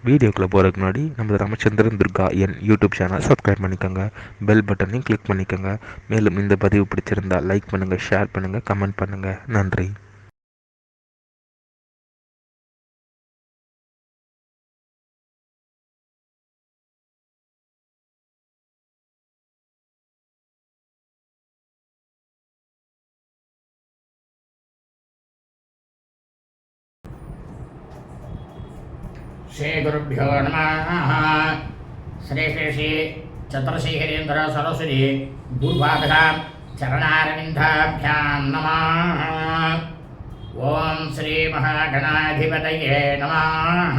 வீடியோக்குள்ளே போகிறதுக்கு முன்னாடி நம்ம ராமச்சந்திரன் துர்கா என் யூடியூப் சேனல் சப்ஸ்கிரைப் பண்ணிக்கோங்க, பெல் பட்டனையும் கிளிக் பண்ணிக்கோங்க. மேலும் இந்த பதிவு பிடிச்சிருந்தால் லைக் பண்ணுங்கள், ஷேர் பண்ணுங்கள், கமெண்ட் பண்ணுங்கள். நன்றி. श्री गुरुभ्यो नमः। श्री श्री श्री चतुर्श्रीहरीन्द्र सरस्वती गुरुपादका चरणारविन्दाभ्यां नमः। ओम श्री महागणाधिपतये नमः।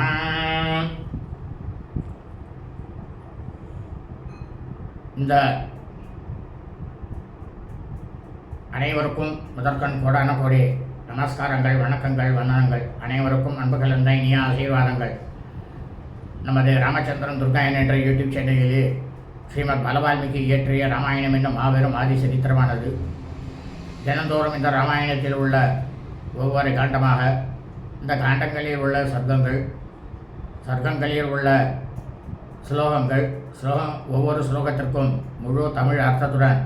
இந்த அனைவருக்கும் முதற்கண் கோடான கோடி நமஸ்காரங்கள், வணக்கங்கள், வந்தனங்கள். அனைவருக்கும் அன்பு கலந்த இனிய ஆசீர்வாதங்கள். நமது ராமச்சந்திரன் துர்கா என்ற யூடியூப் சேனலிலே ஸ்ரீமத் பலவால்மீகி இயற்றிய ராமாயணம் என்னும் மாபெரும் ஆதி சரித்திரமானது. தினந்தோறும் இந்த ராமாயணத்தில் உள்ள ஒவ்வொரு காண்டமாக, இந்த காண்டங்களில் உள்ள சர்க்கங்களில் உள்ள ஸ்லோகங்கள், ஒவ்வொரு ஸ்லோகத்திற்கும் முழு தமிழ் அர்த்தத்துடன்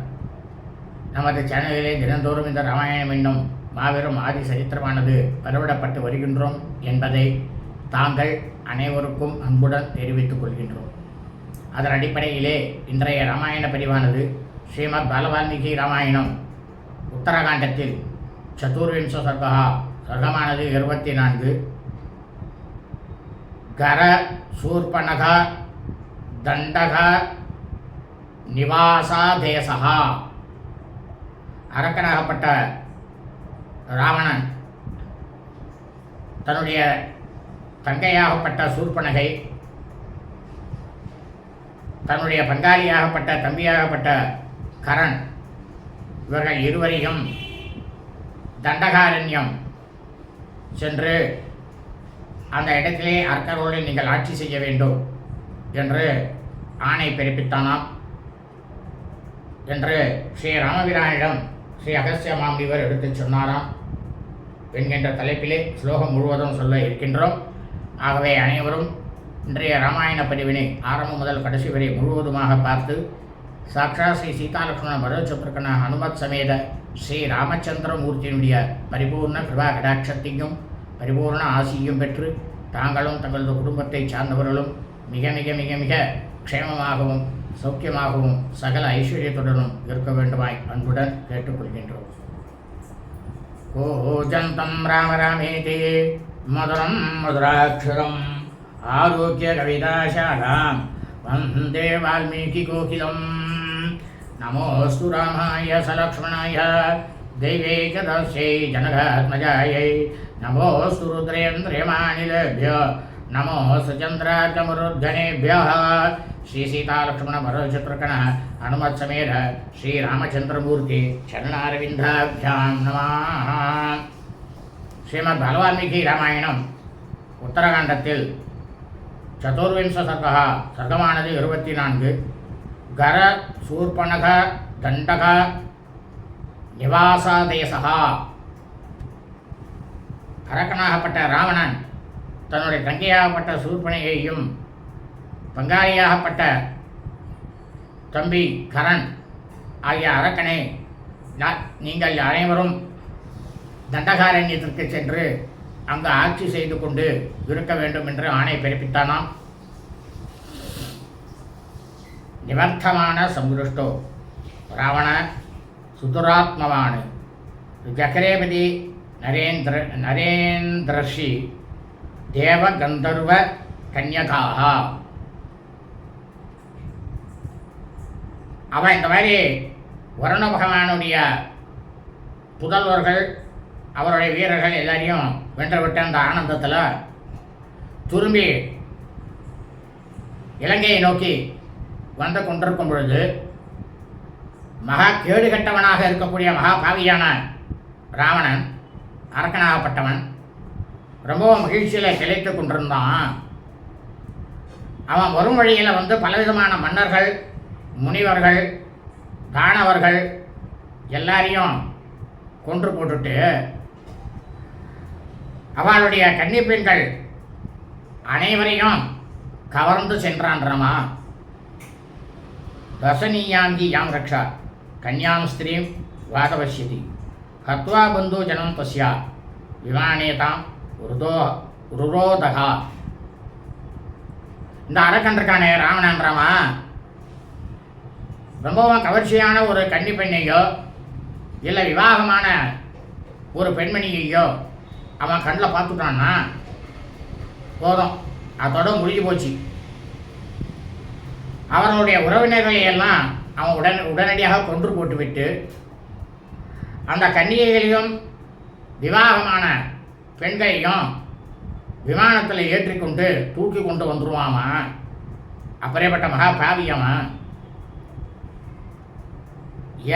நமது சேனலிலே தினந்தோறும் இந்த ராமாயணம் என்னும் மாபெரும் ஆதி சரித்திரமானது பரவிடப்பட்டு வருகின்றோம் என்பதை தாங்கள் அனைவருக்கும் அன்புடன் தெரிவித்துக் கொள்கின்றோம். அதன் அடிப்படையிலே இன்றைய ராமாயண பதிவானது ஸ்ரீமத் பாலவால்மீகி ராமாயணம் உத்தரகாண்டத்தில் சதுர்விம்ச சர்க்கமானது 24. கர சூர்பனகா தண்டகா நிவாசாதேசா. அரக்கனாகப்பட்ட ராவணன் தன்னுடைய தங்கையாகப்பட்ட சூர்பனகை, தன்னுடைய பங்காளியாகப்பட்ட தம்பியாகப்பட்ட கரண், இவர்கள் இருவரையும் தண்டகாரண்யம் சென்று அந்த இடத்திலே அரக்கரோடு நீங்கள் ஆட்சி செய்ய வேண்டும் என்று ஆணை பிறப்பித்தானாம் என்று ஸ்ரீ ராமபிரானிடம் ஸ்ரீ அகஸ்திய மாமுனிவர் எடுத்துச் சொன்னாராம் என்கின்ற தலைப்பிலே ஸ்லோகம் முழுவதும் சொல்ல இருக்கின்றோம். ஆகவே அனைவரும் இன்றைய ராமாயண பதிவினை ஆரம்பம் முதல் கடைசி வரை முழுவதுமாக பார்த்து சாக்ஷாத் ஸ்ரீ சீதாலக்ஷ்மண பரதசத்ருகன ஹனுமத் சமேத ஸ்ரீ ராமச்சந்திரமூர்த்தியினுடைய பரிபூர்ண கிருபா கடாட்சத்தையும் பரிபூர்ண ஆசியும் பெற்று தாங்களும் தங்களது குடும்பத்தை சார்ந்தவர்களும் மிக மிக மிக மிக க்ஷேமமாகவும் சௌக்கியமாகவும் சகல ஐஸ்வர்யத்துடனும் இருக்க வேண்டுமாய் அன்புடன் கேட்டுக்கொள்கின்றோம். கோஜந்தம் ராம ராமேதி மதுரம் மதுராட்சரம் ஆரோக்கிய கவிதாசாலாம் வந்தே வால்மீகி கோகிலம். நமோஸ்து ராமாய சலக்ஷ்மணாய தெய்வேகதஸ்யை ஜனகாத்மஜாயை நமோஸ்து ருத்ரேந்திரியமானிலேभ्यो நமோஸ்து சந்திரார்கமருத்கணேभ्यः. ஸ்ரீ சீதாலக்ஷ்மண பரதசத்ருகன ஹனுமத் சமேத ஸ்ரீ ராமச்சந்திரமூர்த்தி சரணாரவிந்தாभ्यां நமः. ஸ்ரீமத் பாலவால்மீகி ராமாயணம் உத்தரகாண்டத்தில் சதுர்விம்ச சர்க்கமானது 24. கர சூர்பனக தண்டக நிவாசாதேசா. அரக்கனாகப்பட்ட ராவணன் தன்னுடைய தங்கையாகப்பட்ட சூர்பனகையையும் பங்காளியாகப்பட்ட தம்பி கரண் ஆகிய அரக்கனை நீங்கள் அனைவரும் தண்டகாரண்யத்திற்கு சென்று அங்கு ஆட்சி செய்து கொண்டு இருக்க வேண்டும் என்று ஆணை பிறப்பித்தானாம். நிவர்த்தமான சம்புருஷ்டோ ராவண சுதுராத்மவான் ஜக்கரேபதி நரேந்திரஷி தேவ கந்தர்வ கன்யகாக. அவன் இந்த மாதிரி வருண பகவானுடைய புதல்வர்கள், அவருடைய வீரர்கள் எல்லாரையும் வென்றவிட்ட அந்த ஆனந்தத்தில் திரும்பி இலங்கையை நோக்கி வந்து கொண்டிருக்கும் பொழுது மகா கேடுகட்டவனாக இருக்கக்கூடிய மகாபாவியான ராவணன், அரக்கனாகப்பட்டவன், ரொம்பவும் மகிழ்ச்சியில் கிளைத்து கொண்டிருந்தான். அவன் வரும் வழியில் வந்து பலவிதமான மன்னர்கள், முனிவர்கள், தானவர்கள் எல்லாரையும் கொன்று போட்டுட்டு அவளுடைய கன்னிப்பெண்கள் அனைவரையும் கவர்ந்து சென்றான் ராமா. ரசனீயாங்கி யாம் ரக்ஷா கன்யாம் ஸ்திரீம் வாதவசியதி ஹத்வா பந்து ஜனம் தஸ்யா விமானேதாம் ருரோதகா. இந்த அரக்கன் இருக்கானே ராவணன் ராமா, ரொம்பவும் கவர்ச்சியான ஒரு கன்னி பெண்ணையோ இல்லை விவாகமான ஒரு பெண்மணியையோ அவன் கண்ணில் பார்த்துட்டான்னா போதும், அதோட முடிஞ்சு போச்சு. அவர்களுடைய உறவினர்களை எல்லாம் அவன் உடனடியாக கொன்று போட்டுவிட்டு அந்த கன்னிகைகளையும் விவாகமான பெண்களையும் விமானத்தில் ஏற்றிக்கொண்டு தூக்கி கொண்டு வந்துடுவாமா. அப்படிப்பட்ட மகா பாவியவன்.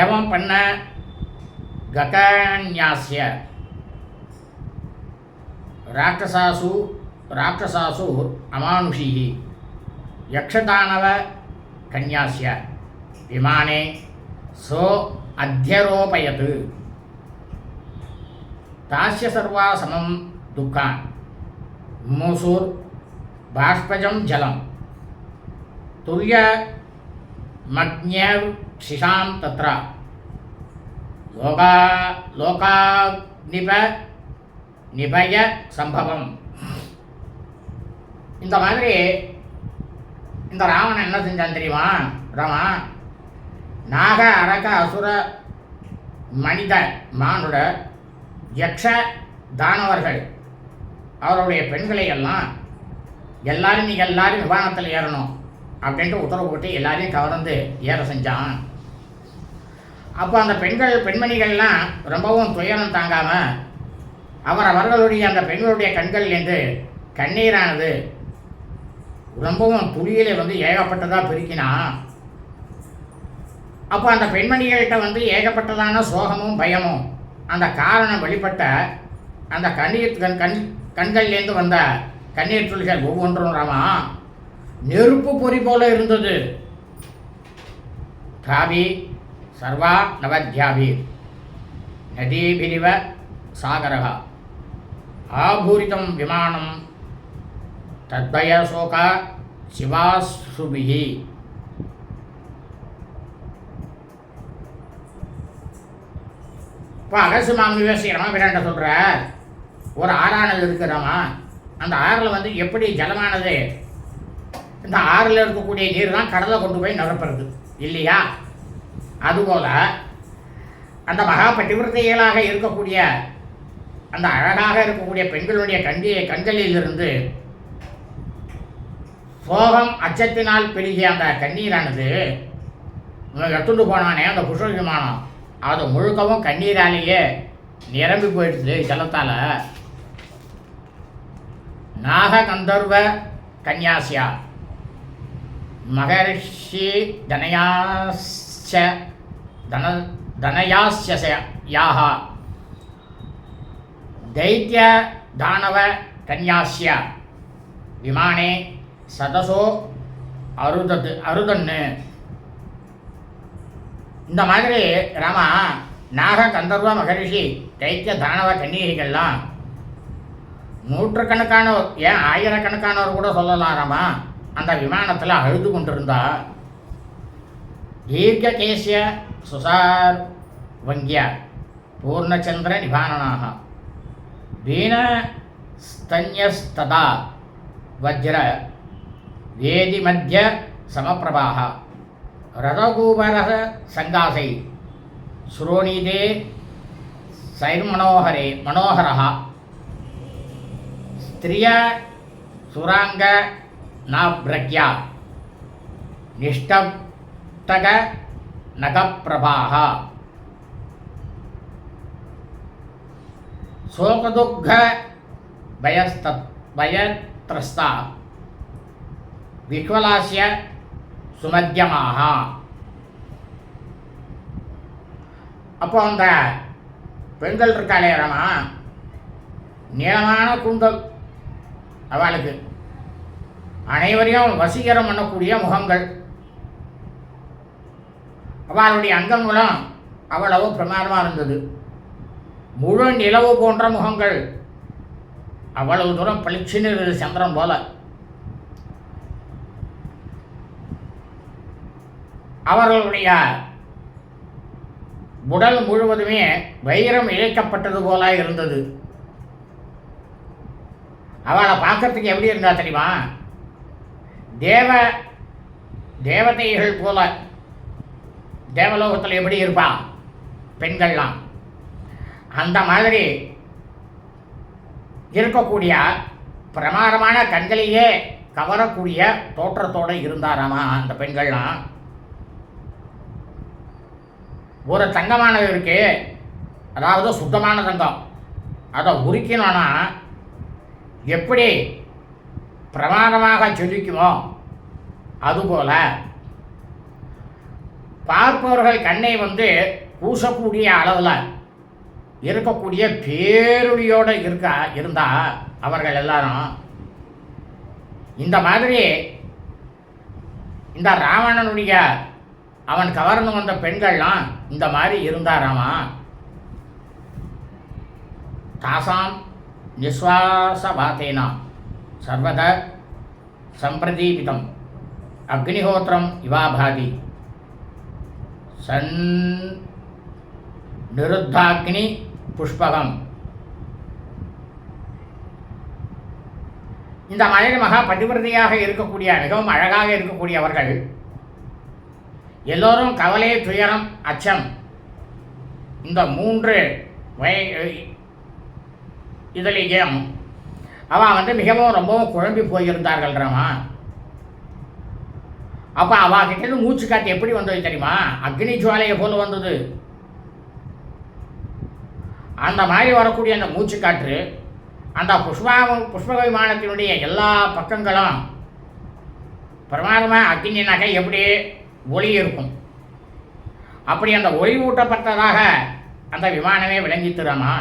எவன் பண்ண ககன்யாஸ்ய ராட்சசாசு அமானுஷி யக்ஷதானவ கன்யாஸ்ய விமானே சோ அத்தியரோபயத் தாஸ்ய சர்வா சமம் துக்கான் மூசூர் பாஷ்பஜம் ஜலம் துல்ய மக்ஞேவ் சிஷாம் தத்ரா நிபய சம்பவம். இந்த மாதிரி இந்த ராவணன் என்ன செஞ்சான் தெரியுமா ராமா? நாக அரக அசுர மனித மானுட யக்ஷ தானவர்கள் அவருடைய பெண்களை எல்லாம் எல்லாரும் நீங்கள் எல்லாரும் விமானத்தில் ஏறணும் அப்படின்ட்டு உத்தரவு போட்டு எல்லாரையும் கவர்ந்து ஏற செஞ்சான். அப்போ அந்த பெண்மணிகள்லாம் ரொம்பவும் துயரம் தாங்காமல் அவர்களுடைய அந்த பெண்களுடைய கண்கள்லேருந்து கண்ணீரானது ரொம்பவும் துளியிலே ஏகப்பட்டதாக பெருக்கினான். அப்போ அந்த பெண்மணிகள்கிட்ட ஏகப்பட்டதான சோகமும் பயமும் அந்த காரணம் வெளிப்பட்ட அந்த கண்கள்லேருந்து வந்த கண்ணீர் துளிகள் ஒவ்வொன்றும் ராமா நெருப்பு பொறி போல இருந்தது. தாவி சர்வா நவத்யாபி நதீபிரிவ சாகரகா ஆபூரிதம் விமானம் தத்பய சோகா சிவாசுபிஹி. இப்போ அகசு மாமுனிவர் ரமபிராண்ட சொல்கிற ஒரு ஆறானது இருக்கிறாமா, அந்த ஆறில் எப்படி ஜலமானது இந்த ஆறில் இருக்கக்கூடிய நீர் தான் கடலை கொண்டு போய் நிரப்புறது இல்லையா? அதுபோல் அந்த மகா பட்டிவிரத்தைகளாக இருக்கக்கூடிய அந்த அழகாக இருக்கக்கூடிய பெண்களுடைய கண்களிலிருந்து சோகம் அச்சத்தினால் பெருகிய அந்த கண்ணீரானது எடுத்துட்டு போனானே அந்த புஷ்ப விமானம், அது முழுக்கவும் கண்ணீராலேயே நிரம்பி போயிடுச்சு ஜலத்தால். நாக கந்தர்வ கன்யாசியா மகர்ஷி தனயாஸ்யாக தைத்திய தானவ கன்யாசிய விமானே சதசோ அருதன்னு. இந்த மாதிரி ராமா நாக கந்தர்வ மகரிஷி தைத்திய தானவ கன்னிகைகள்லாம் நூற்றுக்கணக்கானோர், ஏன் ஆயிரக்கணக்கானோர் கூட சொல்லலாம் ராமா, அந்த விமானத்தில் அழுது கொண்டிருந்தா. தீர்க்க கேசிய சுசார் வங்கிய பூர்ணச்சந்திர நிபானனாக வீண ஸ்தன்யஸ்ததா வஜ்ர வேதி மத்திய சமப்பிரபாக ரதகூபரக சங்காசை ஸ்ரோணீதே மனோகரः ஸ்திரிய சுராங்க நாப்ரக்யா நிஷ்டப்தக நகப்பிரபாக சோகதுக்க பயத்ரஸ்தா விஹ்வலாஸ்ய சுமத்தியமாக. அப்போ அந்த பெண்கள் இருக்காளே ராமா, நீளமான கூந்தல் அவளுக்கு, அனைவரையும் வசீகரம் பண்ணக்கூடிய முகங்கள், அவளுடைய அங்கங்களும் அவ்வளவு பிரமாதமாக இருந்தது. முழு நிலவு போன்ற முகங்கள், அவ்வளவு தூரம் பளிச்சுன்னு இருந்தது சந்திரன் போல. அவர்களுடைய உடல் முழுவதுமே வைரம் இழைக்கப்பட்டது போல இருந்தது. அவளை பார்க்கறதுக்கு எப்படி இருந்தா தெரியுமா? தேவதைகள் போல. தேவலோகத்தில் எப்படி இருப்பா பெண்கள்லாம், அந்த மாதிரி இருக்கக்கூடிய பிரமாதமான கண்களையே கவரக்கூடிய தோற்றத்தோடு இருந்தாராமா அந்த பெண்கள்லாம். ஒரு தங்கமானது இருக்கு, அதாவது சுத்தமான தங்கம், அதை உரிக்கணும்னா எப்படி பிரமாதமாக ஜொலிக்குமோ அதுபோல பார்ப்பவர்கள் கண்ணை பூசக்கூடிய அளவில் இருக்கக்கூடிய பேரொழியோடு இருந்தா அவர்கள் எல்லாரும் இந்த மாதிரி இந்த ராவணனுடைய அவன் கவர்ந்து வந்த பெண்கள்லாம் இந்த மாதிரி இருந்தாராமா. தாசாம் நிஸ்வாசபாத்தேனா சர்வத சம்பிரதீபிதம் அக்னிஹோத்திரம் இவாபாதி சன் நிருத்தாக்னி புஷ்பகம். இந்த மாதிரி மகா பதிவிரதையாக இருக்கக்கூடிய மிகவும் அழகாக இருக்கக்கூடியவர்கள் எல்லோரும் கவலை, துயரம், அச்சம் இந்த 3 இதிலேயும் அவன் மிகவும் ரொம்பவும் குழம்பி போயிருந்தார்கள் ராமா. அப்போ அவகிட்ட மூச்சு காற்று எப்படி வந்தது தெரியுமா? அக்னி ஜுவாலையை போல வந்தது. அந்த மாதிரி வரக்கூடிய அந்த மூச்சு காற்று அந்த புஷ்பக விமானத்தினுடைய எல்லா பக்கங்களும் பிரமாதமாக அக்னினாக்கா எப்படி ஒளி இருக்கும், அப்படி அந்த ஒளி ஊட்டப்பட்டதாக அந்த விமானமே விளங்கித்துறாமா.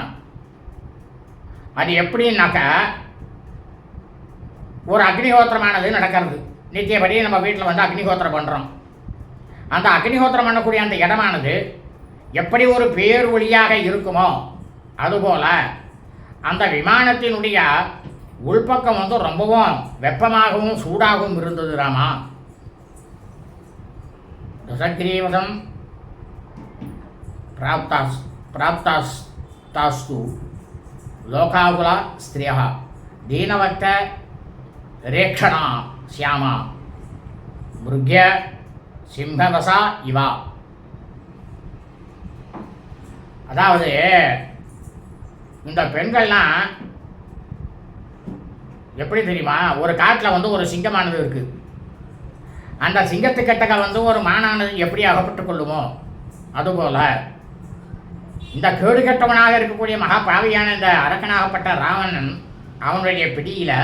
அது எப்படின்னாக்கா ஒரு அக்னிஹோத்திரமானது நடக்கிறது. நித்தியப்படி நம்ம வீட்டில் அக்னிஹோத்திரம் பண்ணுறோம். அந்த அக்னிஹோத்திரம் பண்ணக்கூடிய அந்த இடமானது எப்படி ஒரு பேர் ஒளியாக இருக்குமோ அதுபோல் அந்த விமானத்தினுடைய உள்பக்கம் ரொம்பவும் வெப்பமாகவும் சூடாகவும் இருந்தது ராமா. தசக்ரீவசம் பிராப்தாஸ்து லோகாகுலா ஸ்திரியா தீனவத்த ரேக்ஷணா சியாமா மிருக்ய சிம்ஹவசா இவா. அதாவது இந்த பெண்கள்லாம் எப்படி தெரியுமா? ஒரு காட்டில் ஒரு சிங்கமானது இருக்குது. அந்த சிங்கத்துக்கிட்டக்க ஒரு மானானது எப்படி அகப்பட்டு கொள்ளுமோ அதுபோல் இந்த கேடு கெட்டவனாக இருக்கக்கூடிய மகா பாவியான இந்த அரக்கனாகப்பட்ட ராவணன் அவனுடைய பிடியில்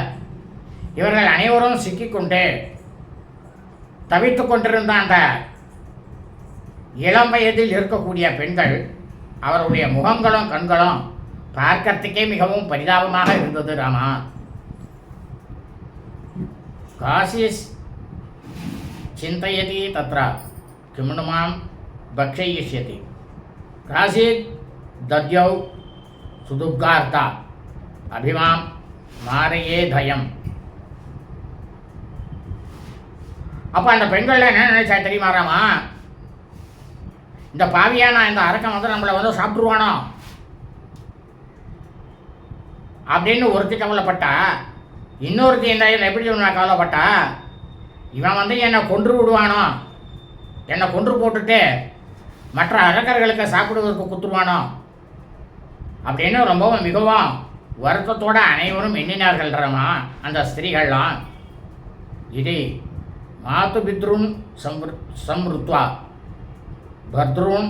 இவர்கள் அனைவரும் சிக்கிக்கொண்டு தவித்து கொண்டிருந்த அந்த இளம் வயதில் இருக்கக்கூடிய பெண்கள் அவருடைய முகங்களும் கண்களும் பார்க்கறதுக்கே மிகவும் பரிதாபமாக இருந்தது ராமா. காசிஸ் சிந்தயதி தத்ர கிம்னுமாம் பக்ஷயிஷ்யதி காசித் தத்யௌ சுதுப்கார்த்தா அபிமாம் மாரையே தயம். அப்போ அந்த பெண்கள் என்ன நினைச்சா தெரியுமாராமா? இந்த பாவியான இந்த அரக்கன் நம்மளை சாப்பிட்ருவானோ அப்படின்னு ஒருத்தி கவலைப்பட்டா, இன்னொருத்தி இந்த எப்படி நான் கவலைப்பட்டா, இவன் என்னை கொன்று விடுவானோ, என்னை கொன்று போட்டுட்டு மற்ற அரக்கர்களுக்கு சாப்பிடுவதற்கு குத்துருவானோ அப்படின்னு ரொம்பவும் மிகவும் வருத்தத்தோடு அனைவரும் எண்ணினார்கள் ராமா. அந்த ஸ்திரீகள்லாம் இது மாத்து பித்ருன் சம்ருத்வா பத்ருன்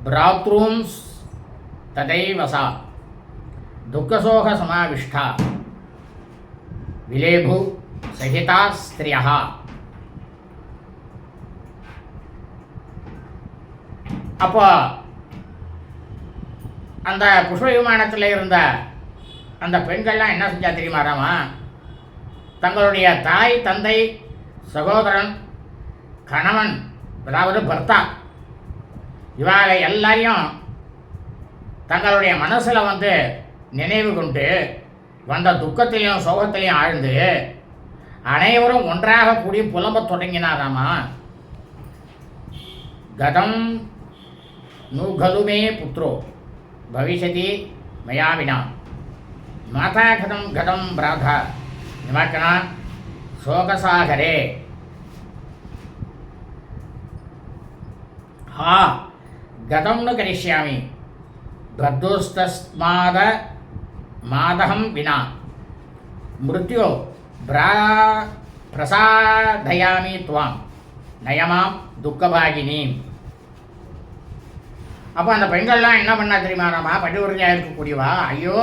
பிராத்ரும் ததைவசா துக்கசோக சமாவிஷ்டா விலேபு சகிதா ஸ்திரியா. அப்போ அந்த புஷ்ப விமானத்தில் இருந்த அந்த பெண்கள்லாம் என்ன செஞ்சா தெரியுமாராமா? தங்களுடைய தாய், தந்தை, சகோதரன், கணவன், அதாவது பர்த்தா, இவாளை எல்லாரையும் தங்களுடைய மனசில் நினைவு கொண்டு வந்த துக்கத்திலையும் சோகத்திலையும் ஆழ்ந்து அனைவரும் ஒன்றாக கூடி புலம்ப தொடங்கினாராமா. गतं नु खलु मे पुत्रो भविष्यति मया विना माता कथं गतं भ्राता निमग्ना शोकसागरे हा गतं न करिष्यामि बद्धोस्तस्माद मादहं विना मृत्यो प्रसादयामि त्वां नयमां துக்கபாகினீம். அப்போ அந்த பெண்கள்லாம் என்ன பண்ணா தெரியுமா? நம்ம படுவரையாக இருக்கக்கூடியவா, ஐயோ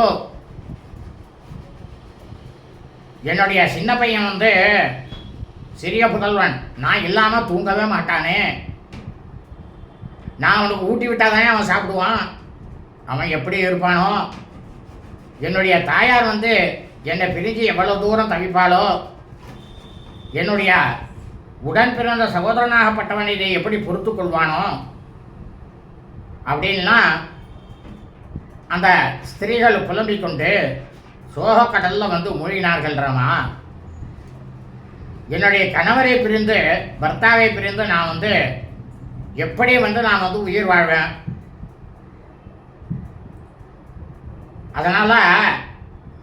என்னுடைய சின்ன பையன் வந்து சிறிய புதல்வன், நான் இல்லாமல் தூங்கவே மாட்டானே, நான் அவனுக்கு ஊட்டி விட்டாதானே அவன் சாப்பிடுவான், அவன் எப்படி இருப்பானோ, என்னுடைய தாயார் வந்து என்னை பிரிஞ்சு எவ்வளோ தூரம் தவிப்பாளோ, என்னுடைய உடன் பிறந்த சகோதரனாகப்பட்டவன் இதை எப்படி பொறுத்து கொள்வானோ அப்படின்லாம் அந்த ஸ்திரீகள் புலம்பிக் கொண்டு சோகக்கடலில் வந்து மூழ்கினார்கள்ன்றமா. என்னுடைய கணவரை பிரிந்து பர்த்தாவை பிரிந்து நான் வந்து எப்படி வந்து நான் வந்து உயிர் வாழ்வேன். அதனால்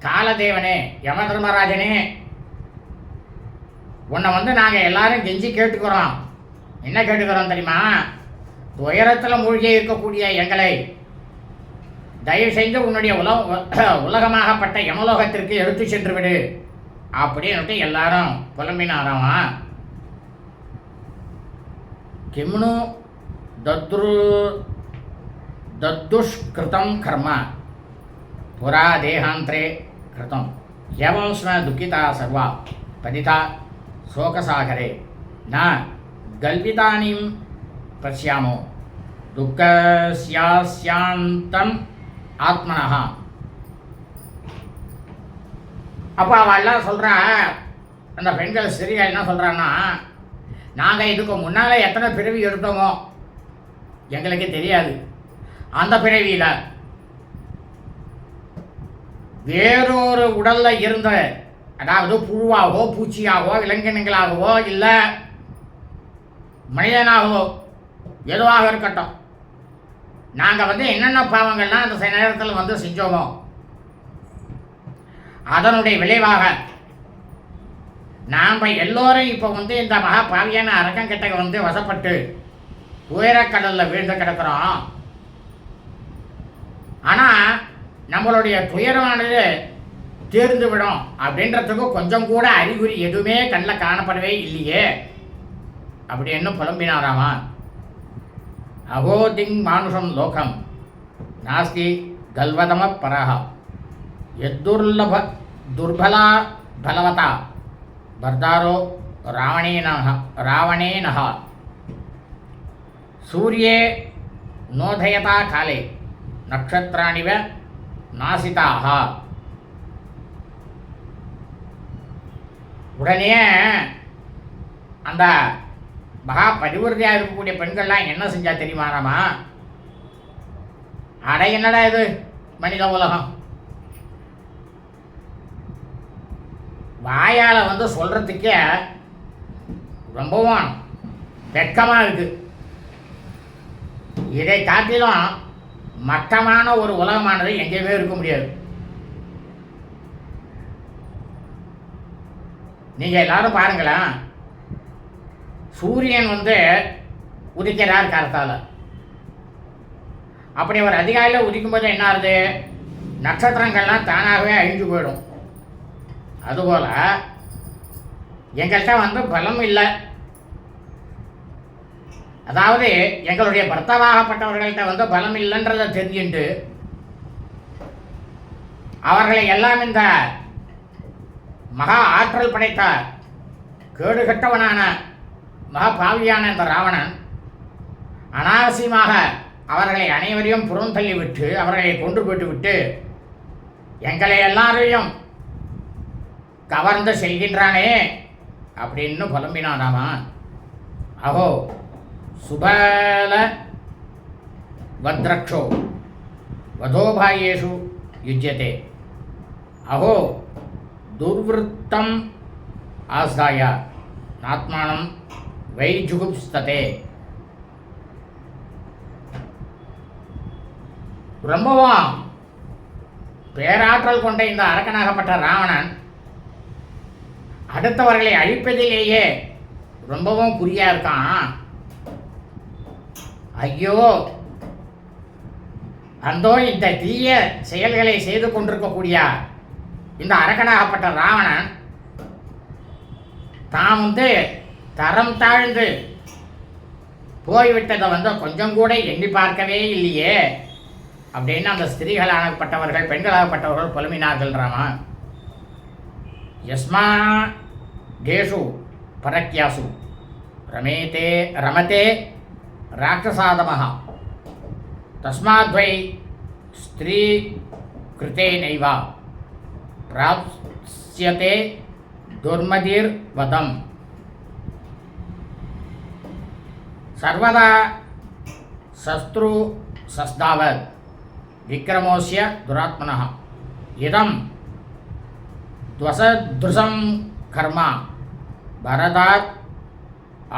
காலதேவனே, யம தர்மராஜனே, உன்னை வந்து நாங்கள் எல்லாரும் கெஞ்சி கேட்டுக்கிறோம். என்ன கேட்டுக்கிறோம் தெரியுமா? துயரத்தில் மூழ்கி இருக்கக்கூடிய எங்களை தயவு செஞ்சு உன்னுடைய உலகமாகப்பட்ட யமலோகத்திற்கு எடுத்து சென்று விடு அப்படின்னு எல்லாரும் புலம்பினாராமா. கிம்னு தத்துஷ்கிருதம் கர்ம புரா தேகாந்தரே கிருதம் எவம் ஸ்ம துக்கிதா சர்வா பதிதா சோகசாகரே ந கல்பிதானிம் பசியாமோ துக்கஸ்யாஸ்யாந்தம் ஆத்மனஹா. அப்போ அவெல்லாம் சொல்கிறா, அந்த பெண்கள் ஸ்திரீகள் என்ன சொல்கிறான்னா, நாங்கள் இதுக்கு முன்னால் எத்தனை பிறவி எடுத்தோமோ எங்களுக்கு தெரியாது. அந்த பிறவியில் வேறொரு உடலில் இருந்த, அதாவது புழுவாகவோ பூச்சியாகவோ விலங்கினங்களாகவோ இல்லை மனிதனாகவோ எதுவாக இருக்கட்டும், நாங்கள் வந்து என்னென்ன பாவங்கள்லாம் அந்த நேரத்தில் வந்து செஞ்சோமோ அதனுடைய விளைவாக நாம் எல்லோரும் இப்போ வந்து இந்த மகா பாவியான அரக்கங்கிட்ட வந்து வசப்பட்டு துயரக்கடலில் வீழ்ந்து கிடக்கிறோம். ஆனால் நம்மளுடைய துயரமானது தீர்ந்து விடும் அப்படின்றதுக்கு கொஞ்சம் கூட அறிகுறி எதுவுமே கண்ணில் காணப்படவே இல்லையே அப்படின்னு புலம்பினாராமா. அகோதிங் மானுஷம் லோகம் நாஸ்தி கல்வதம பரஹ எத்துர்லப துர்பலா பலவதா பர்தாரோ ராவணேனஹ சூரியே நோதயதா காலே நக்ஷத்ராணிவ நாசிதாக. உடனே அந்த மகா பரிவர்த்தியாக இருக்கக்கூடிய பெண்கள்லாம் என்ன செஞ்சா தெரியுமாராமா? அட என்னடா இது மனித உலகம், வாயால் வந்து சொல்கிறதுக்கே ரொம்பவும் வெட்கமாக இருக்குது. இதை காட்டிலும் மட்டமான ஒரு உலகமானது எங்கேயுமே இருக்க முடியாது. நீங்கள் எல்லாரும் பாருங்களேன், சூரியன் வந்து உதிக்கிறார் காலத்தால். அப்படி ஒரு அதிகாலையில் உதிக்கும்போது என்ன ஆகுது? நட்சத்திரங்கள்லாம் தானாகவே அழிஞ்சு போயிடும். அதுபோல் எங்கள்கிட்ட வந்து பலம் இல்லை, அதாவது எங்களுடைய பர்த்தாவாகப்பட்டவர்கள்ட்ட வந்து பலம் இல்லைன்றதை தெரிஞ்சுட்டு அவர்களை எல்லாம் இந்த மகா ஆற்றல் படைத்த கேடுகட்டவனான மகா பாவியான இந்த ராவணன் அனாவசியமாக அவர்களை அனைவரையும் புறந்தள்ளி விட்டு அவர்களை கொண்டு போட்டு விட்டு எங்களை எல்லாரையும் கவர்ந்து செல்கின்றானே அப்படின்னு புலம்பினானாமா. அஹோ சுபல வத்ரக்ஷோ வதோபாயேஷு யுஜ்யதே அஹோ துர்வృத்தம் ஆஸ்தாய ஆத்மானம் வைஜுகுப்ஸ்ததே. ரொம்பவும் பேராற்றல் கொண்ட இந்த அரக்கனாகப்பட்ட ராவணன் அடுத்தவர்களை அழிப்பதிலேயே ரொம்பவும் குறியா இருக்கான். ஐயோ, அந்தோ இந்த தீய செயல்களை செய்து கொண்டிருக்கக்கூடிய இந்த அரக்கனாகப்பட்ட ராவணன் தான் தரம் தாழ்ந்து போய்விட்டதை கொஞ்சம் கூட எண்ணி பார்க்கவே இல்லையே அப்படின்னு அந்த ஸ்திரீகளாகப்பட்டவர்கள் பெண்களாகப்பட்டவர்கள் புலம்பினார்கள். ராமா யஸ்மா தேஷு பரக்யாசு ரமதே ராட்சசாதமஹ தஸ்மாத்வை ஸ்திரீ கிருதேனைவ பிராப்ஸ்யதே துர்மதிர் வதம். சர்வதா சஸ்த்ரு சஸ்தாவத் விக்ரமோஸ்ய துராத்மனः இதம் துவசத்ருசம் கர்மா பரதாத்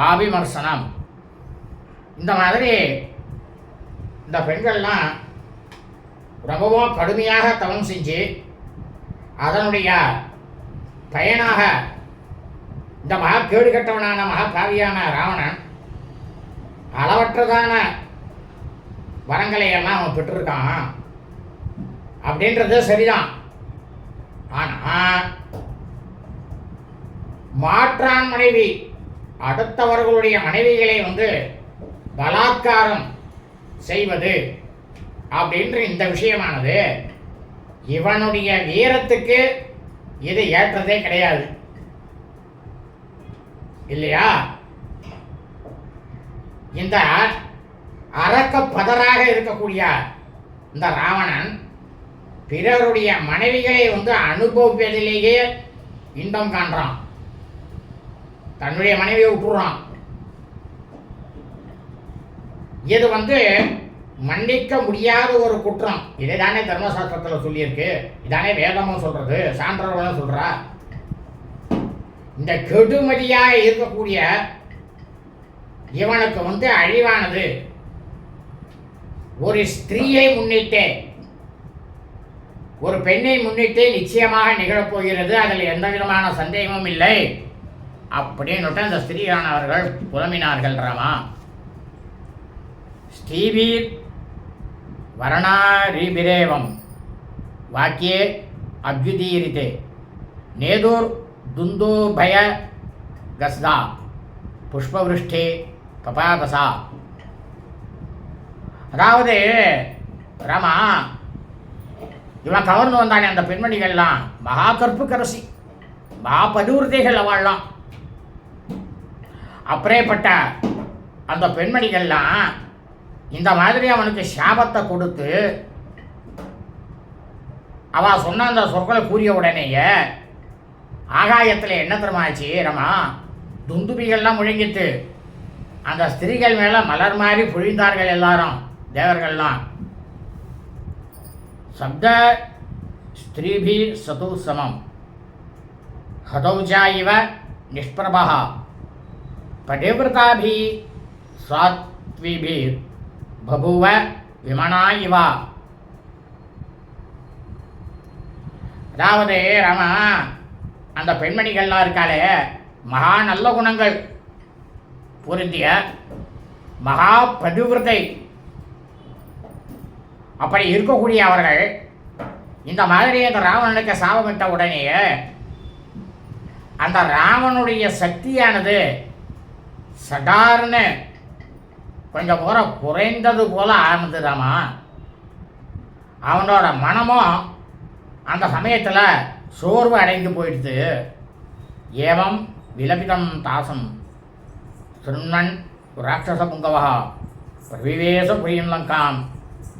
ஆபிமர்சனம். இந்த மாதிரி இந்த பெண்கள்லாம் ரொம்பவும் கடுமையாக தவம் செஞ்சு அதனுடைய பயனாக இந்த மகா கேடு கட்டவனான மகாகாவியான ராவணன் அளவற்றதான வரங்களை எல்லாம் அவன் பெற்றிருக்கான் அப்படின்றது சரிதான். ஆனால் மாற்றான் மனைவி அடுத்தவர்களுடைய மனைவிகளை பலாத்காரம் செய்வது அப்படின்ற இந்த விஷயமானது இவனுடைய வீரத்துக்கு இது ஏற்றதே கிடையாது இல்லையா? இந்த அரக்க பதராக இருக்கக்கூடிய இந்த ராவணன் பிறருடைய மனைவிகளை அனுபவிப்பதிலேயே இன்பம் காண்றான். தன்னுடைய மனைவியை விட்டுறான். இது மன்னிக்க முடியாத ஒரு குற்றம். இதைதானே தர்மசாஸ்திரத்தில் சொல்லியிருக்கு, இதானே வேதமும் சொல்றது, சான்றவர்களும் சொல்றா. இந்த கெடுமதியாக இருக்கக்கூடிய இவனுக்கு அழிவானது ஒரு ஸ்திரீயை முன்னிட்டே, ஒரு பெண்ணை முன்னிட்டே நிச்சயமாக நிகழப்போகிறது. அதில் எந்த விதமான சந்தேகமும் இல்லை அப்படின்னு அந்த ஸ்திரீயானவர்கள் புலம்பினார்கள். ராமா ஸ்ரீவீர் வரணாரிபிரேவம் வாக்கியே அப்யுதீரிதே நேதூர் துந்தூபய கஸ்தா புஷ்பவிருஷ்டி கபாதசா. அதாவது ராமா, இவன் கவர்ந்து வந்தானே அந்த பெண்மணிகள்லாம் மகா கற்புக்கரசி, மகா பதிவிரதைகள் அவள்லாம். அப்படியேப்பட்ட அந்த பெண்மணிகள்லாம் இந்த மாதிரி அவனுக்கு சாபத்தை கொடுத்து அவ சொன்ன அந்த சொற்களை கூறிய உடனேயே ஆகாயத்தில் என்ன தெரியுமாச்சு ரமா, துந்துபிகள்லாம் முழங்கிட்டு அந்த ஸ்திரீகள் மேலே மலர் மாதிரி பொழிந்தார்கள் எல்லாரும் தேவர்கள்லாம். சப்த ஸ்திரீபி சது சமம் ஹதௌஜா இவ நிஷ்பிரபா படிவிரதாபி சாத்விபி பபுவ விமனா இவா. அதாவது ராமா, அந்த பெண்மணிகள்லாம் இருக்காளே மகா நல்ல குணங்கள் பொருந்திய மகா பதிவிரதை. அப்படி இருக்கக்கூடிய அவர்கள் இந்த மாதிரி அந்த ராவணனுக்கு சாபமிட்ட உடனேயே அந்த ராவனுடைய சக்தியானது சடார்னு கொஞ்சம் குறைந்தது போல ஆரம்பிச்சுதாமா. அவனோட மனமும் அந்த சமயத்தில் சோர்வு அடைந்து போயிடுது. ஏவம் விலபிதம் தாசம் சுண்ணன் ராட்சச புங்கவா பிரவிவேச புரியும் லங்காம்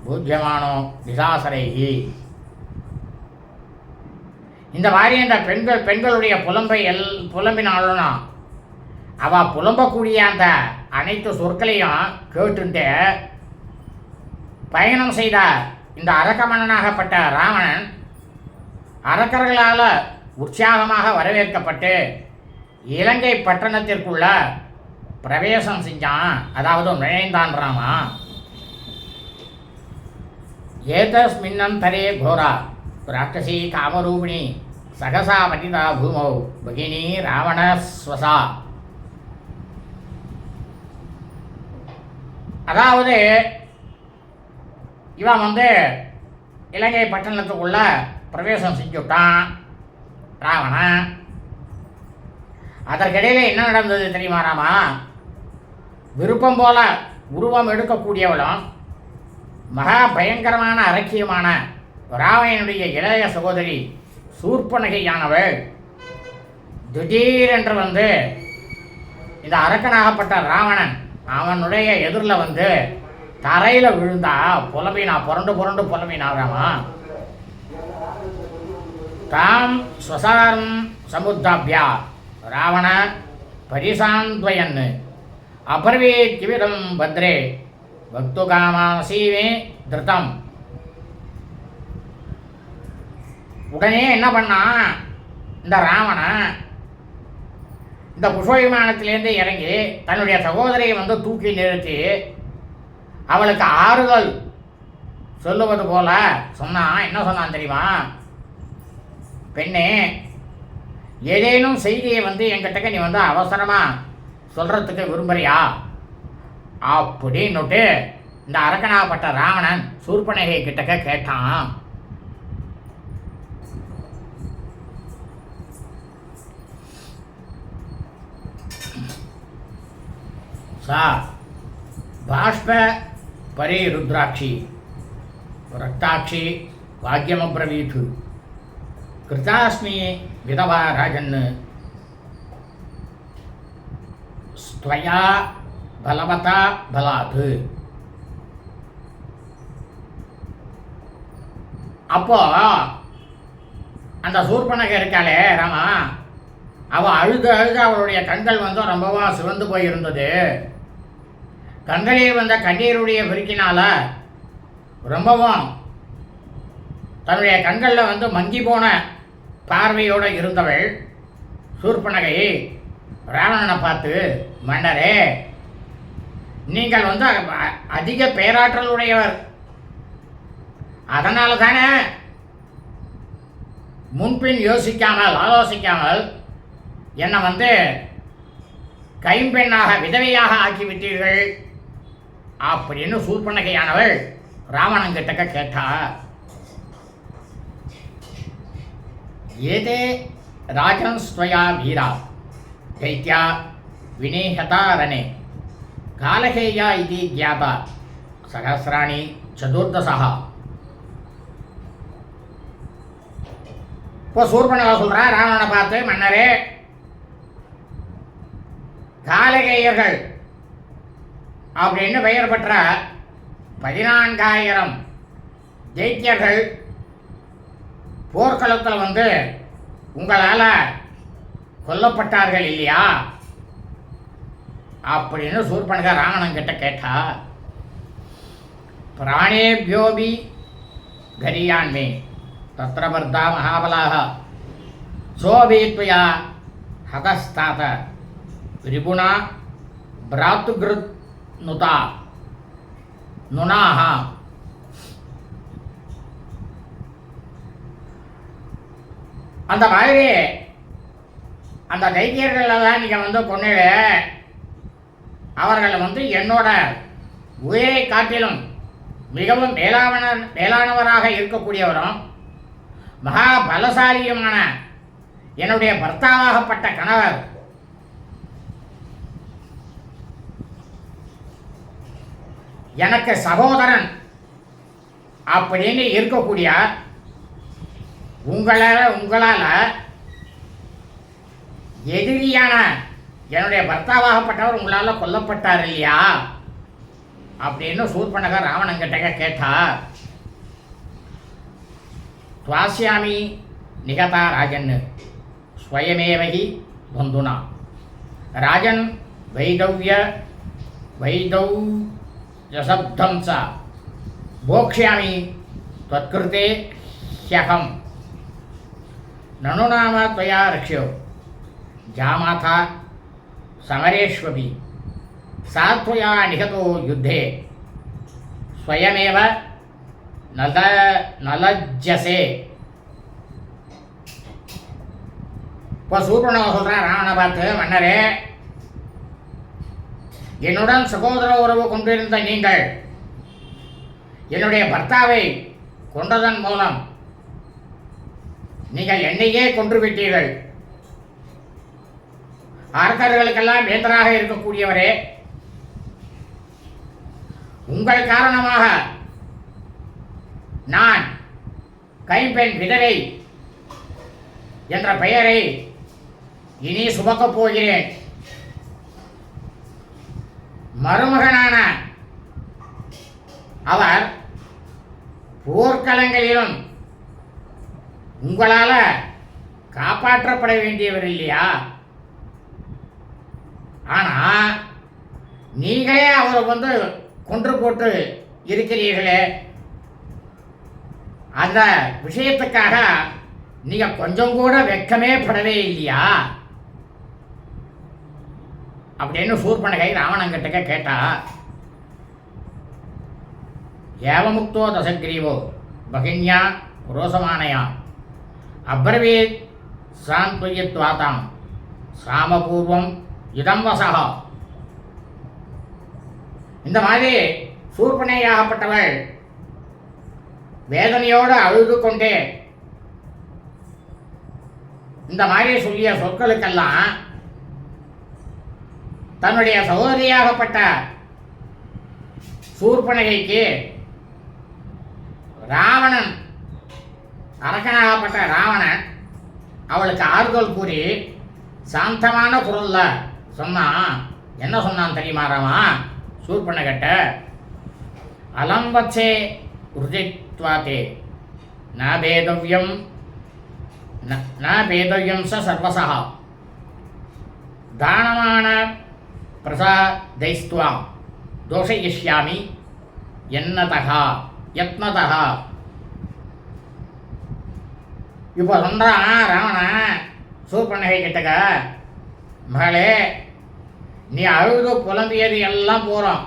பூஜ்யமானோ திசாசரைகி. இந்த மாதிரி அந்த பெண்களுடைய புலம்பை புலம்பினாலும் அவள் புலம்பக்கூடிய அந்த அனைத்து சொற்களையும் கேட்டுட்டு பயணம் செய்த இந்த அரக்க மன்னனாகப்பட்ட ராவணன் அரக்கர்களால் உற்சாகமாக வரவேற்கப்பட்டு இலங்கை பட்டணத்திற்குள்ள பிரவேசம் செஞ்சான், அதாவது நுழைந்தான். ராமா एतस्मिन्नन्तरे घोरा राक्षसी कामरूपिणी सहसा पतिता भूमौ भगिनी रावणस्वसा. அதாவது இவன் இலங்கை பட்டணத்துக்குள்ள பிரவேசம் செஞ்சுட்டான் ராவணன். அதற்கிடையில என்ன நடந்தது தெரியுமா ராமா? விருப்பம் போல உருவம் எடுக்கக்கூடியவளும் மகா பயங்கரமான அரக்கியமான ராவணனுடைய இளைய சகோதரி சூர்பனகையானவள் திடீரென்று இந்த அரக்கனாகப்பட்ட ராவணன் அவனுடைய எதிரில் தரையில் விழுந்தா புலம்பினா, புரண்டு புரண்டு புலம்பினா ராமா. தாம் ஸ்வசாரம் சமுத்தாபியா ராவண பரிசாந்த்வயன் அபர்வேத் கிவிரம் பத்ரே பக்துகாமாசீவே திருத்தம். உடனே என்ன பண்ணான் இந்த ராவணன்? இந்த புஷ்ப விமானத்திலேருந்து இறங்கி தன்னுடைய சகோதரியை தூக்கி நிறுத்தி அவளுக்கு ஆறுதல் சொல்லுவது போல சொன்னான். என்ன சொன்னான் தெரியுமா? பெண்ணே, ஏதேனும் செய்தியை என்கிட்ட நீ அவசரமாக சொல்கிறதுக்கு விரும்புறியா அப்படின்னுட்டு இந்த அரக்கனாகப்பட்ட ராவணன் சூர்பனகை கிட்டக்க கேட்டான். சா பாஷ்ப பரிருத்ராட்சி ரக்தாட்சி வாக்கியமப்ரவீத் கிருதாஸ்மி விதவா ராஜன் ஸ்வயா பலவதா பலாத். அப்போ அந்த சூர்பனகை இருக்காளே ராமா, அவள் அழுது அழுது அவளுடைய கண்கள் ரொம்பவும் சிவந்து போயிருந்தது. கண்களில் கண்ணீருடைய பெருக்கினால ரொம்பவும் தன்னுடைய கண்களில் மங்கி போன பார்வையோடு இருந்தவள் சூர்பனகை ராவணனை பார்த்து, மன்னரே, நீங்கள் அதிக பேராற்றலுடையவர், அதனால தானே முன்பின் யோசிக்காமல் ஆலோசிக்காமல் என்னை கைம்பெண்ணாக விதவையாக ஆக்கிவிட்டீர்கள் அப்படின்னு சூர்பனகையானவள் ராவணன் கிட்டக்க கேட்டா. ஏதே ராஜன் ஸ்வயா வீரா தைத்யா வினேஹதா ரணே காலகேயா இது ஜாதா சகசிராணி சதுர்தசா. இப்போ சூர்பனகா சொல்றா ராவணனை பார்த்து, மன்னரே, காலகேயர்கள் அப்படின்னு பெயர் பெற்ற 14,000 தைத்தியர்கள் போர்க்களத்தில் உங்களால் கொல்லப்பட்டார்கள் இல்லையா அப்படின்னு சூர்பனகா ராவணன் கிட்ட கேட்டா. பிராணேபியோபி கரியான்மே தத்ர வர்தா மகாபலாக சோபீத்வயா ஹதஸ்தாத ரிபுணா பிராத்துகிருத் நுதா நுணாஹா. அந்த மாதிரி அந்த தைத்தியர்கள் தான் நீங்கள் கொன்னிட அவர்கள் என்னோட உயிரை காட்டிலும் மிகவும் மேலானவராக இருக்கக்கூடியவரும் மகா பலசாலியுமான என்னுடைய பர்த்தாவாகப்பட்ட கணவர் எனக்கு சகோதரன் அப்படின்னு இருக்கக்கூடிய உங்களால் எதிரியான என்னுடைய பர்த்தாவாகப்பட்டவர் உங்களால் கொல்லப்பட்டார் இல்லையா அப்படின்னு சூர்பனகா ராவணன் கிட்ட கேட்டா. துவாஸ்யாமி நிகதா ராஜன் ஸ்வயமேவகி பந்துனா ராஜன் வைதவ்யசப்தம் ச போக்ஷ்யாமி त्वत्कृते ह्यहं ननु नाम त्वया रक्ष्यो जामाथा समरेष्वपि सा त्वया निहतो युद्धे स्वयमेव நல நலஜசே. இப்போ சூர்பனக சொல்கிறான் ராவணனை பார்த்து, மன்னரே, என்னுடன் சகோதர உறவு கொண்டிருந்த நீங்கள் என்னுடைய பர்த்தாவை கொண்டதன் மூலம் நீங்கள் என்னையே கொன்றுவிட்டீர்கள். அரக்கர்களுக்கெல்லாம் வேந்தராக இருக்கக்கூடியவரே, உங்கள் காரணமாக நான் கைம்பெண் விதவை என்ற பெயரை இனி சுமக்கப் போகிறேன். மருமகனான அவர் போர்க்களங்களிலும் உங்களால் காப்பாற்றப்பட வேண்டியவர் இல்லையா? ஆனால் நீங்களே அவரை கொன்று போட்டு இருக்கிறீர்களே, அந்த விஷயத்துக்காக நீங்கள் கொஞ்சம் கூட வெட்கமே படவே இல்லையா அப்படின்னு சூர்பனகை ராவணங்கிட்ட கேட்டா. ஏவமுக்தோ தசக்ரீவோ பகின்யா ரோசமானயா அப்ரவீத் சாந்த்வயித்வாதாம் சாமபூர்வம் இதம் வசகா. இந்த மாதிரி சூர்பனேயாகப்பட்டவள் வேதனையோடு அழுது கொண்டே இந்த மாதிரி சொல்லிய சொற்களுக்கெல்லாம் தன்னுடைய சகோதரியாகப்பட்ட சூர்பனகைக்கு ராவணன், அரக்கனாகப்பட்ட ராவணன் அவளுக்கு ஆறுதல் கூறி சாந்தமான குரல்ல சொன்னான். என்ன சொன்னான் தெரியுமா ராமா? சூர்பனகிட்ட, அலம்பச்சே உர்ஜித்வாதே ந பேதவ்யம் சர்வசா தானமான பிரசாதைஸ்துவாம் தோஷயிஷ்யாமி யத்னதா. இப்போ சொல்கிறான் ராவணன் சூர்பனகை கிட்டக்க, மகளே, நீ அழுது புலம்பியது எல்லாம் போகிறோம்.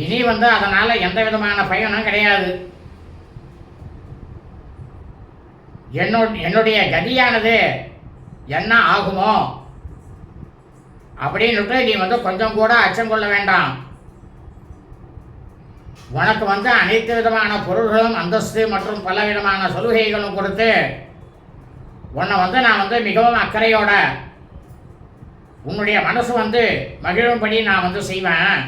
இனி அதனால் எந்த விதமான பயனும் கிடையாது. என்னுடைய கதியானது என்ன ஆகுமோ அப்படின்னுட்டு நீ கொஞ்சம் கூட அச்சம் கொள்ள வேண்டாம். உனக்கு அனைத்து விதமான பொருள்களும் அந்தஸ்து மற்றும் பல விதமான சலுகைகளும் கொடுத்து உன்னை நான் மிகவும் அக்கறையோட உன்னுடைய மனசு மகிழும்படி நான் செய்வேன்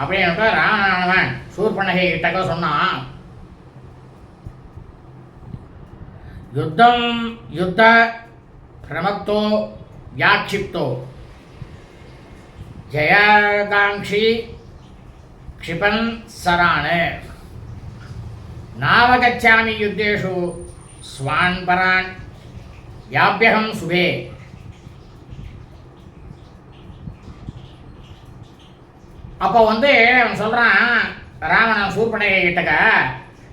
அப்படின்னுட்டு ராவணன் சூர்பனகை கிட்டக்க சொன்னான். யுத்த பிரமக்தோ வியாட்சிப்தோ ஜெயகாங்ஷி க்ஷிபன் சரான் நாவகச்சாமி யுத்தேஷு ஸ்வான் பரான் யாப்யகம் சுபே. அப்போ அவன் சொல்கிறான் ராவணன் சூர்பனகை கிட்டக்க,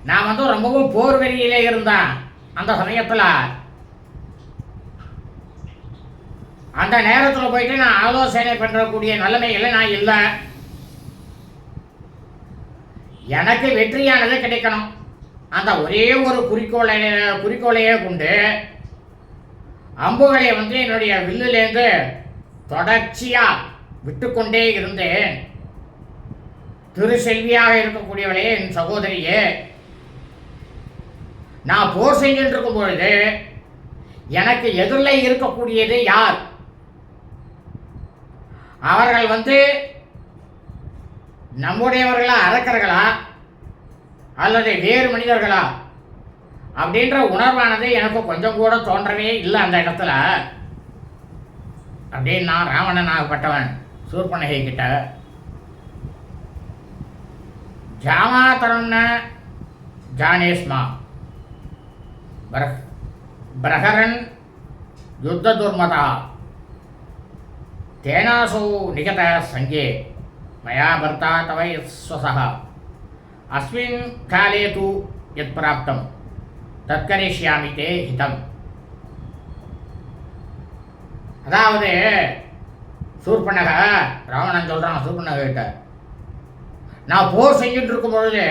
நான் ரொம்பவும் போர் வெறியிலே இருந்தேன். அந்த சமயத்தில் அந்த நேரத்தில் போயிட்டு நான் ஆலோசனை பண்ணுறக்கூடிய நிலைமையில் நான் இல்லை. எனக்கு வெற்றியானது கிடைக்கணும். அந்த ஒரே ஒரு குறிக்கோளையே கொண்டு அம்புகளை என்னுடைய வில்லுலேருந்து தொடர்ச்சியாக விட்டுக்கொண்டே இருந்தேன். திருசெல்வியாக இருக்கக்கூடியவளே, என் சகோதரியே, நான் போர் செஞ்சுட்டு இருக்கும் பொழுது எனக்கு எதிரில் இருக்கக்கூடியது யார்? அவர்கள் நம்முடையவர்களா, அரக்கர்களா, அல்லது வேறு மனிதர்களா அப்படின்ற உணர்வானது எனக்கு கொஞ்சம் கூட தோன்றவே இல்லை அந்த இடத்துல அப்படின்னு நான் ராவணனாகப்பட்டவன் சூர்பனகை கிட்ட. ஜாமாதரம்ன ஜானேஸ்மா பிரகரன் யுத்த துர்மதா தேனாசோ நிகத சங்கே மயா பர்த்தா தவ ஸ்வசஹ அஸ்மின் காலே து யத் பிராப்தம் தத்கரிஷ்யாமி தே ஹிதம். அதாவது சூர்பனக ராவணன் சொல்கிறான் சூர்பனக கிட்ட, நான் போர் செஞ்சுட்டு இருக்கும் பொழுது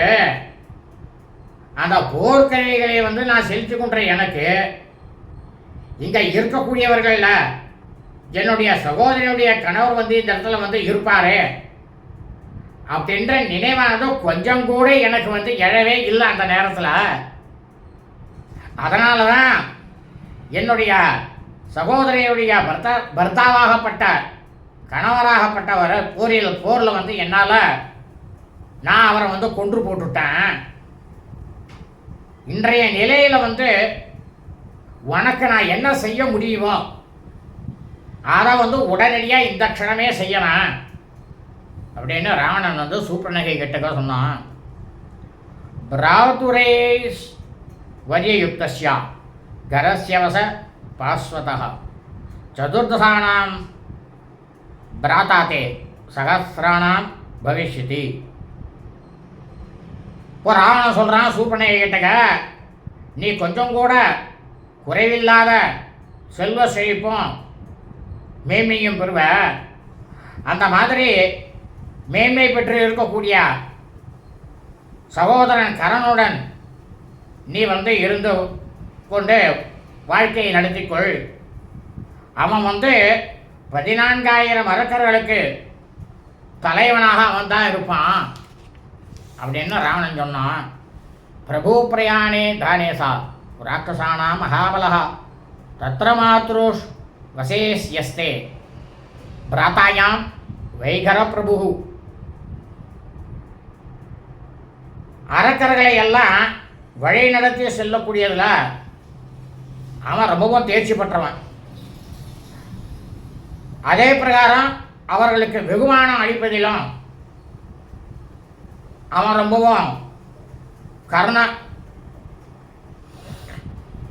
அந்த போர்க்கருவிகளை நான் செலுத்தி கொண்ட எனக்கு இங்க இருக்கக்கூடியவர்கள்ல என்னுடைய சகோதரனுடைய கணவர் இந்த இடத்துல இருப்பாரு அப்படின்ற நினைவானது கொஞ்சம் கூட எனக்கு எழவே இல்லை அந்த நேரத்தில். அதனால தான் என்னுடைய சகோதரியுடைய பர்த்தாவாகப்பட்ட கணவராகப்பட்டவர் போரில் என்னால் நான் அவரை கொன்று போட்டுட்டேன். இன்றைய நிலையில் உனக்கு நான் என்ன செய்ய முடியுமோ அதை உடனடியாக இந்த க்ஷணமே செய்யலாம் அப்படின்னு ராவணன் சூர்பனகை கிட்டக்க சொன்னான். பிராதுரேஸ் வரியயுக்தஸ்யா கரஸ்யவச பாஸ்வதா சதுர்தசானாம் பிராதாத்தே சகசிராணாம் பவிஷ்யதி. இப்போ ராவணன் சொல்கிறான் சூர்பனகை கிட்டக்க, நீ கொஞ்சம் கூட குறைவில்லாத செல்வ செழிப்பும் மேன்மையும் பெறுவ. அந்த மாதிரி மேன்மை பெற்று இருக்கக்கூடிய சகோதரன் கரனுடன் நீ இருந்து கொண்டு வாழ்க்கையை நடத்திக்கொள். அவன் 14,000 அரக்கர்களுக்கு தலைவனாக அவன் தான் இருப்பான் அப்படின்னு ராவணன் சொன்னான். பிரபு பிரயாணே தானேசா ராட்சசானா மகாபலா தத்ர மாத்ருஷ் வசேஸ்யஸ்தே பிராத்தாயாம் வைகர பிரபு. அரக்கர்களை எல்லாம் வழி நடத்தி செல்லக்கூடியதில் அவன் ரொம்பவும் தேர்ச்சி பெற்றவன். அதே பிரகாரம் அவர்களுக்கு வெகுமானம் அளிப்பதிலும் அவன் ரொம்பவும்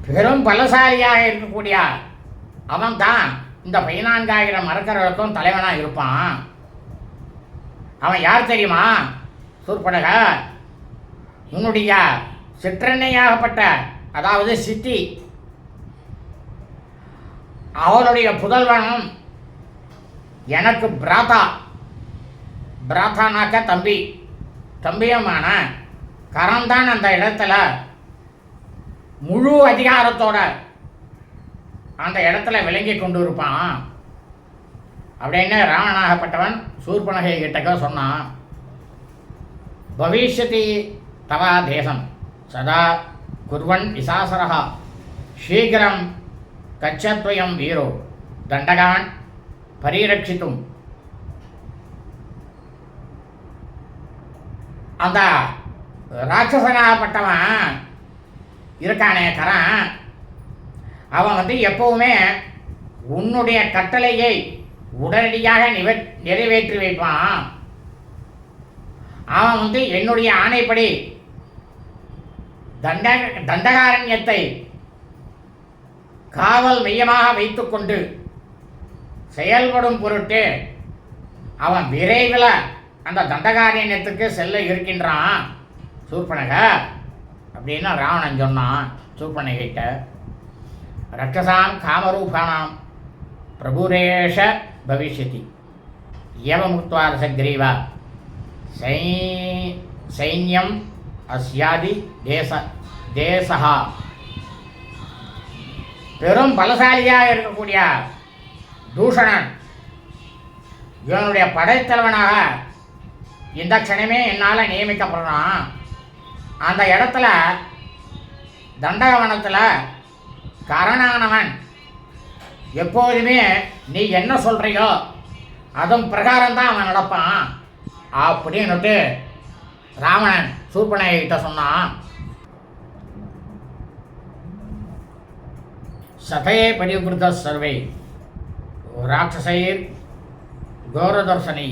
பெரும் பலசாலியாக இருக்கக்கூடிய அவன் தான் இந்த 14,000 அரக்கர்களுக்கும் தலைவனாக இருப்பான். அவன் யார் தெரியுமா? சூர்பனக, உன்னுடைய சிற்றன்னையாகப்பட்ட அதாவது சித்தி அவளுடைய புதல்வன் எனக்கு பிராத்தானாக்க தம்பியமான கரந்தான் அந்த இடத்துல முழு அதிகாரத்தோட அந்த இடத்துல விளங்கி கொண்டு இருப்பான் அப்படின்னு ராவணனாகப்பட்டவன் சூர்பனகை கிட்டக்க சொன்னான். பவிஷ்யதி தவா தேசம் சதா குர்வன் விசாசரா சீக்கிரம் கச்சத்வயம் வீரோ தண்டகான் பரிரட்சித்தும். அந்த ராட்சசனாகப்பட்டவன் இருக்கானே கரன், அவன் எப்பவுமே உன்னுடைய கட்டளையை உடனடியாக நிறைவேற்றி வைப்பான். அவன் என்னுடைய ஆணைப்படி தண்டகாரண்யத்தை காவல் மையமாக வைத்துக்கொண்டு செயல்படும் பொருட்டு அவன் விரைவில் அந்த தண்டகாரண்யத்துக்கு செல்ல இருக்கின்றான் சூர்பனக அப்படின்னு ராவணன் சொன்னான் சூர்பனகிட்ட. ரட்சசாம் காமரூபானாம் பிரபுரேஷ பவிஷ்யதி ஏவமுக்த்வா ரசக்ரீவா சைன்யம் அஸ்யாதி தேசா. பெரும் பலசாலியாக இருக்கக்கூடிய தூஷணன் இவனுடைய படைத்தலைவனாக இந்த க்ஷணமே என்னால் நியமிக்கப்படுறான். அந்த இடத்துல தண்டகவனத்தில் கரணானவன் எப்போதுமே நீ என்ன சொல்கிறியோ அதன் பிரகாரம்தான் அவன் நடப்பான் அப்படின்னுட்டு ராவணன் சூர்பனகிட்ட சொன்னான். சதயே பரிவிருத்த சர்வை ராட்சசைர் கௌரதர்சனை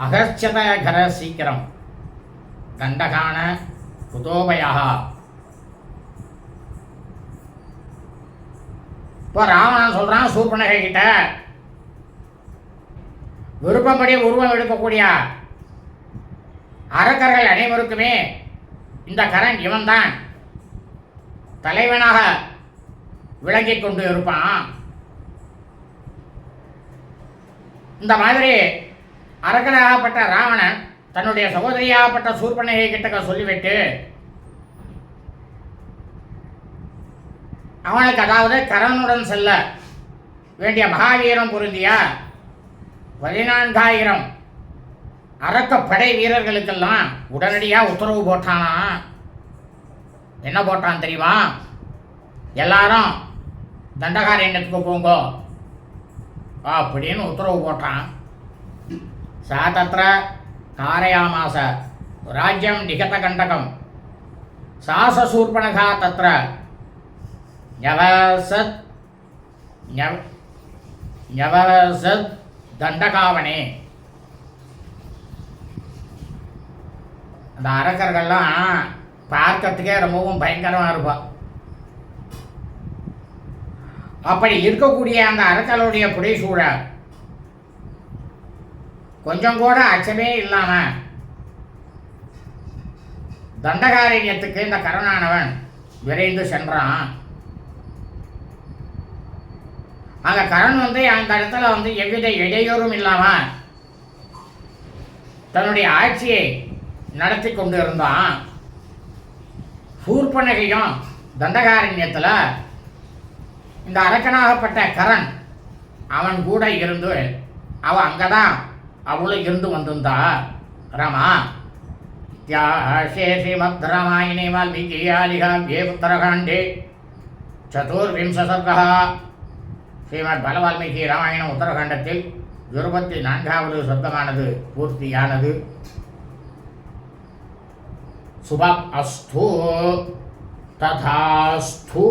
அகர்ச்சத கர சீக்கிரம் தண்டகான குதோபயா. இப்போ ராவணன் சொல்கிறான் சூர்பனகை கிட்ட, விருப்பப்படி உருவம் எடுக்கக்கூடிய அரக்கர்கள் அனைவருக்குமே இந்த கரன் இவன்தான் தலைவனாக விளங்கி கொண்டு இருப்பான். இந்த மாதிரி அரக்கனாகப்பட்ட ராவணன் தன்னுடைய சகோதரியாகப்பட்ட சூர்பனகை கிட்டக்க சொல்லிவிட்டு அவனுக்கு, அதாவது கரனுடன் செல்ல வேண்டிய மகாவீரம் பொருந்திய 14,000 அரக்கப்படை வீரர்களுக்கெல்லாம் உடனடியாக உத்தரவு போட்டானா. என்ன போட்டான் தெரியுமா? எல்லாரும் தண்டகாரண்யத்துக்கு போங்கோ அப்படின்னு உத்தரவு போட்டான். சா தத்ர காரயாமாச ராஜ்யம் நிகத கண்டகம் சாசசூர்பனகா தத்ர ஞவசத் தண்டகாவனே. அந்த அரக்கர்கள்லாம் பார்க்கறதுக்கே ரொம்பவும் பயங்கரமாக இருப்பான். அப்படி இருக்கக்கூடிய அந்த அரக்கர்களுடைய புடைசூழ கொஞ்சம் கூட அச்சமே இல்லாமல் தண்டகாரண்யத்துக்கு இந்த கரனானவன் விரைந்து சென்றான். அந்த கரண் அந்த இடத்துல எவ்வித இடையூறும் இல்லாமல் தன்னுடைய ஆட்சியை நடத்தி கொண்டு இருந்தான். சூர்பனகையும் தண்டகாரண்யத்தில் இந்த அரக்கனாகப்பட்ட கரண் அவன் கூட இருந்து அவன் அங்கதான் அவளும் இருந்து வந்திருந்தா. ராமா ஸ்ரீமத் ராமாயணே வால்மீகியாலிகாவ்யே உத்தரகாண்டே சதுர்விம்ச சர்கா. ஸ்ரீமத் பல வால்மீகி ராமாயணம் உத்தரகாண்டத்தில் 24வது சர்க்கமானது பூர்த்தியானது. சுபம் அஸ்து ததாஸ்து.